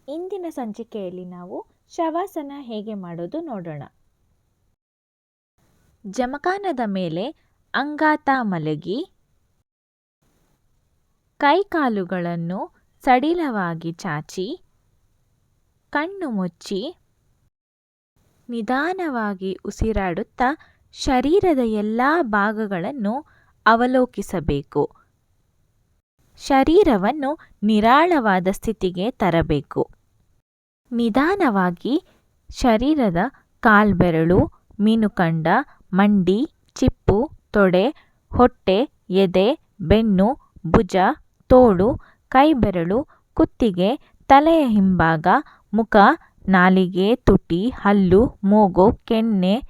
ಇಂದಿನ ಸಂಚಿಕೆಯಲ್ಲಿ ನಾವು ಶವಾಸನ ಹೇಗೆ ಮಾಡೋದು ನೋಡೋಣ. ಜಮಖಾನದ ಮೇಲೆ ಅಂಗಾತ ಮಲಗಿ ಕೈಕಾಲುಗಳನ್ನು ಸಡಿಲವಾಗಿ ಚಾಚಿ ಕಣ್ಣು ಮುಚ್ಚಿ ನಿಧಾನವಾಗಿ ಉಸಿರಾಡುತ್ತಾ ಶರೀರದ ಎಲ್ಲ ಭಾಗಗಳನ್ನು ಅವಲೋಕಿಸಬೇಕು. ಶರೀರವನ್ನು ನಿರಾಳವಾದ ಸ್ಥಿತಿಗೆ ತರಬೇಕು. ನಿಧಾನವಾಗಿ ಶರೀರದ ಕಾಲ್ಬೆರಳು, ಮೀನುಕಂಡ, ಮಂಡಿ, ಚಿಪ್ಪು, ತೊಡೆ, ಹೊಟ್ಟೆ, ಎದೆ, ಬೆನ್ನು, ಭುಜ, ತೋಳು, ಕೈಬೆರಳು, ಕುತ್ತಿಗೆ, ತಲೆಯ ಹಿಂಭಾಗ, ಮುಖ, ನಾಲಿಗೆ, ತುಟಿ, ಹಲ್ಲು, ಮೂಗು, ಕೆನ್ನೆ,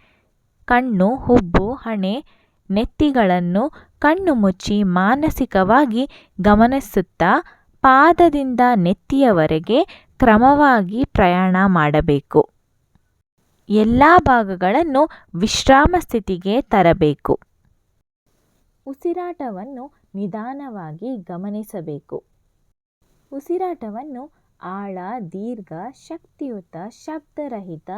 ಕಣ್ಣು, ಹುಬ್ಬು, ಹಣೆ, ನೆತ್ತಿಗಳನ್ನು ಕಣ್ಣು ಮುಚ್ಚಿ ಮಾನಸಿಕವಾಗಿ ಗಮನಿಸುತ್ತಾ ಪಾದದಿಂದ ನೆತ್ತಿಯವರೆಗೆ ಕ್ರಮವಾಗಿ ಪ್ರಯಾಣ ಮಾಡಬೇಕು. ಎಲ್ಲ ಭಾಗಗಳನ್ನು ವಿಶ್ರಾಮ ಸ್ಥಿತಿಗೆ ತರಬೇಕು. ಉಸಿರಾಟವನ್ನು ನಿಧಾನವಾಗಿ ಗಮನಿಸಬೇಕು. ಉಸಿರಾಟವನ್ನು ಆಳ, ದೀರ್ಘ, ಶಕ್ತಿಯುತ, ಶಬ್ದರಹಿತ,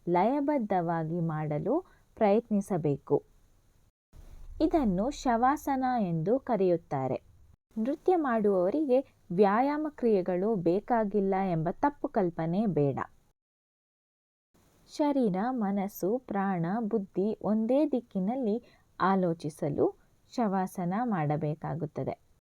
ಲಯಬದ್ಧವಾಗಿ ಮಾಡಲು ಪ್ರಯತ್ನಿಸಬೇಕು. ಇದನ್ನು ಶವಾಸನ ಎಂದು ಕರೆಯುತ್ತಾರೆ. ನೃತ್ಯ ಮಾಡುವವರಿಗೆ ವ್ಯಾಯಾಮ ಕ್ರಿಯೆಗಳು ಬೇಕಾಗಿಲ್ಲ ಎಂಬ ತಪ್ಪು ಕಲ್ಪನೆ ಬೇಡ. ಶರೀರ, ಮನಸ್ಸು, ಪ್ರಾಣ, ಬುದ್ಧಿ ಒಂದೇ ದಿಕ್ಕಿನಲ್ಲಿ ಆಲೋಚಿಸಲು ಶವಾಸನ ಮಾಡಬೇಕಾಗುತ್ತದೆ.